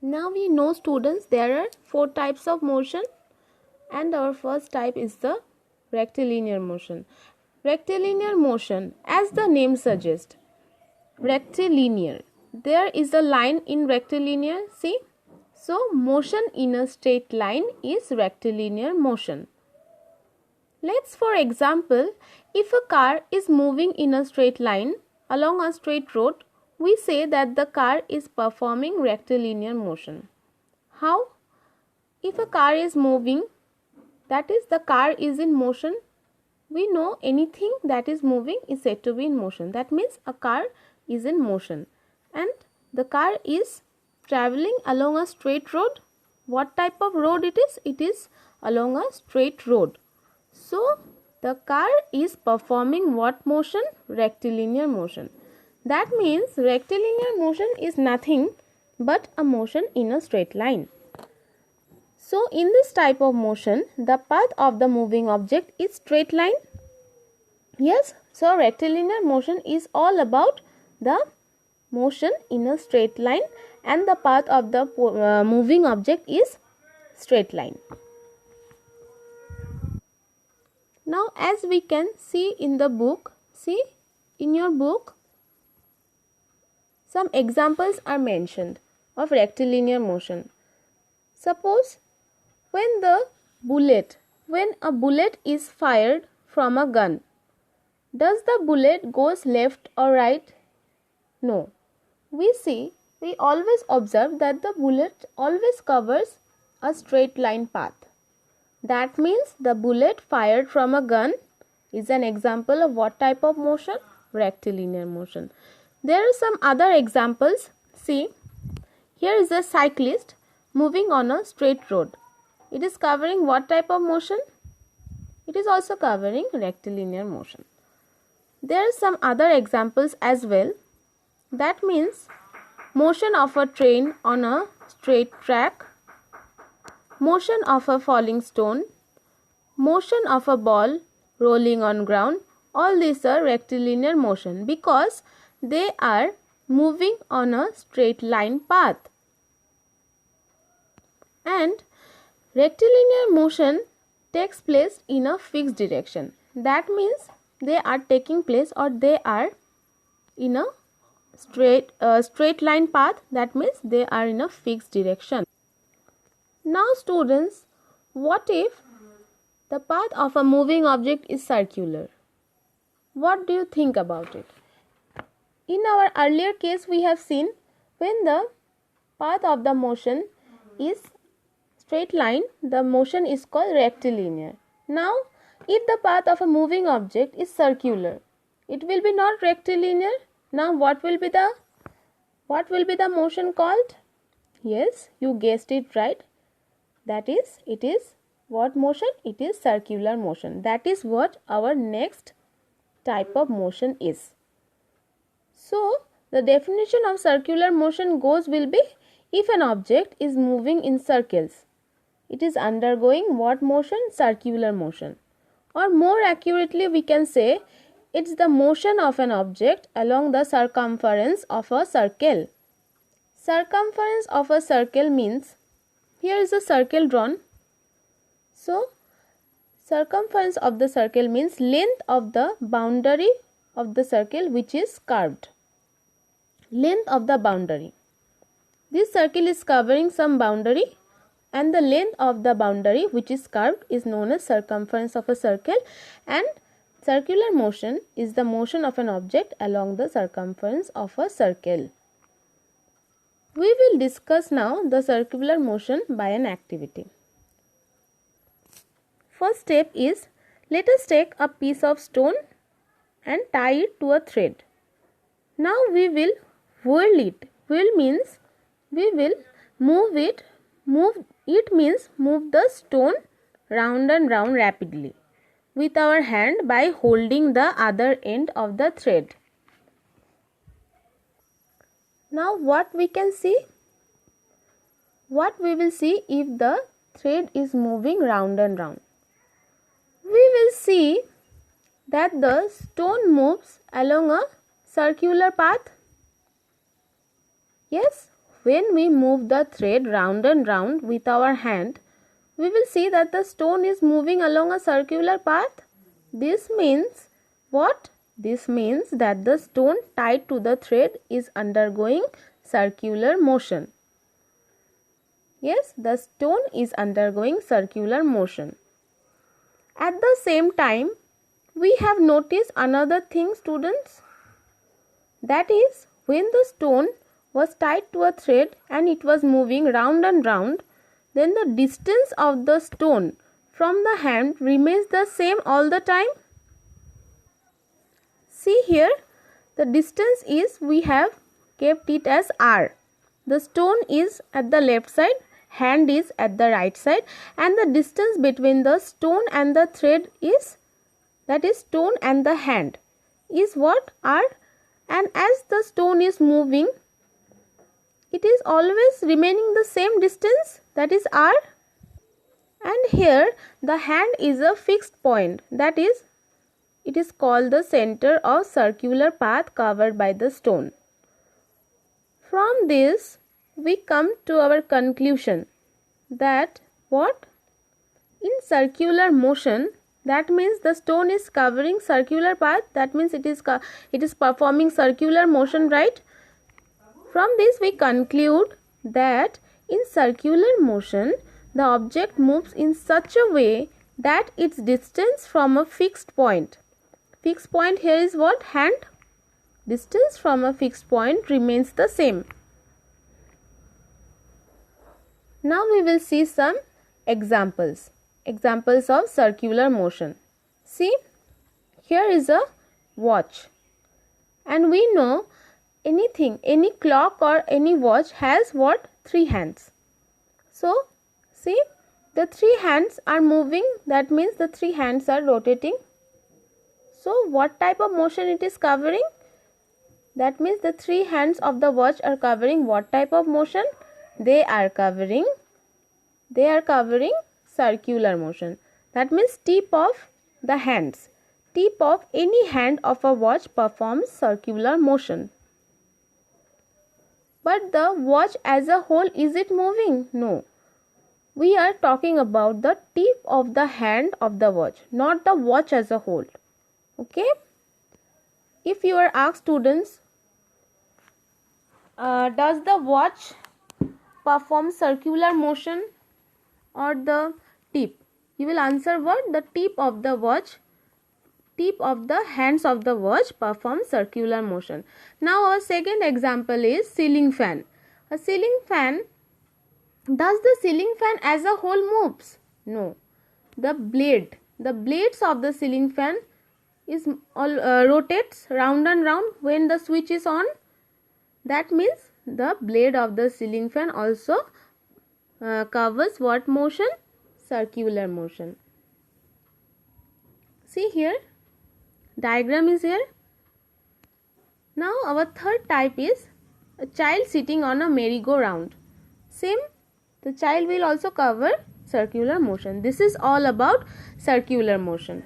Now we know, students, there are 4 types of motion, and our first type is the rectilinear motion. Rectilinear motion, as the name suggests, rectilinear. There is a line in rectilinear, see? So, motion in a straight line is rectilinear motion. Let's, for example, if a car is moving in a straight line along a straight road, we say that the car is performing rectilinear motion. How? If a car is moving, that is, the car is in motion, we know anything that is moving is said to be in motion. That means a car is in motion, and the car is traveling along a straight road. What type of road it is? It is along a straight road. So, the car is performing what motion? Rectilinear motion. That means rectilinear motion is nothing but a motion in a straight line. So, in this type of motion, the path of the moving object is straight line. Yes, so rectilinear motion is all about the motion in a straight line, and the path of the moving object is straight line. Now, as we can see in the book, see in your book, some examples are mentioned of rectilinear motion. Suppose when a bullet is fired from a gun, does the bullet goes left or right? No. We always observe that the bullet always covers a straight line path. That means the bullet fired from a gun is an example of what type of motion? Rectilinear motion. There are some other examples. See, here is a cyclist moving on a straight road. It is covering what type of motion? It is also covering rectilinear motion. There are some other examples as well. That means motion of a train on a straight track, motion of a falling stone, motion of a ball rolling on ground. All these are rectilinear motion because they are moving on a straight line path. And rectilinear motion takes place in a fixed direction. That means they are taking place, or they are in a straight line path. That means they are in a fixed direction. Now, students, what if the path of a moving object is circular? What do you think about it? In our earlier case, we have seen when the path of the motion is straight line, the motion is called rectilinear. Now, if the path of a moving object is circular, it will be not rectilinear. Now, what will be the motion called? Yes, you guessed it right. That is, it is what motion? It is circular motion. That is what our next type of motion is. So, the definition of circular motion will be, if an object is moving in circles, it is undergoing what motion? Circular motion. Or more accurately, we can say it's the motion of an object along the circumference of a circle. Circumference of a circle means, here is a circle drawn. So, circumference of the circle means length of the boundary of the circle which is curved. Length of the boundary. This circle is covering some boundary, and the length of the boundary which is curved is known as circumference of a circle, and circular motion is the motion of an object along the circumference of a circle. We will discuss now the circular motion by an activity. First step is, let us take a piece of stone and tie it to a thread. Now we will whirl it. Whirl means we will move it. Move it means move the stone round and round rapidly with our hand by holding the other end of the thread. Now what we can see? What we will see if the thread is moving round and round? We will see that the stone moves along a circular path. Yes, when we move the thread round and round with our hand, we will see that the stone is moving along a circular path. This means what? This means that the stone tied to the thread is undergoing circular motion. Yes, the stone is undergoing circular motion. At the same time, we have noticed another thing, students. That is, when the stone was tied to a thread and it was moving round and round, then the distance of the stone from the hand remains the same all the time. See here, the distance is, we have kept it as r. The stone is at the left side, hand is at the right side, and the distance between the stone and the thread is, that is stone and the hand, is what? R. And as the stone is moving, it is always remaining the same distance, that is r. And here the hand is a fixed point, that is, it is called the center of circular path covered by the stone. From this we come to our conclusion that what? In circular motion, that means the stone is covering circular path, that means it is performing circular motion, right? From this we conclude that in circular motion the object moves in such a way that its distance from a fixed point here is what? Hand. Distance from a fixed point remains the same. Now we will see some examples of circular motion. See, here is a watch, and we know any clock or any watch has what? 3 hands. So see, the 3 hands are moving, that means the 3 hands are rotating. So what type of motion it is covering? That means the 3 hands of the watch are covering what type of motion? They are covering circular motion. That means tip of the hands. Tip of any hand of a watch performs circular motion. But the watch as a whole, is it moving? No. We are talking about the tip of the hand of the watch, not the watch as a whole. Okay? If you are asked, students, does the watch perform circular motion or the tip? You will answer what? The tip of the watch, tip of the hands of the watch perform circular motion. Now our second example is ceiling fan. A ceiling fan, does the ceiling fan as a whole moves? No. The blades of the ceiling fan is rotates round and round when the switch is on. That means the blade of the ceiling fan also covers what motion? Circular motion. See here, diagram is here. Now our third type is a child sitting on a merry-go-round. Same, the child will also cover circular motion. This is all about circular motion.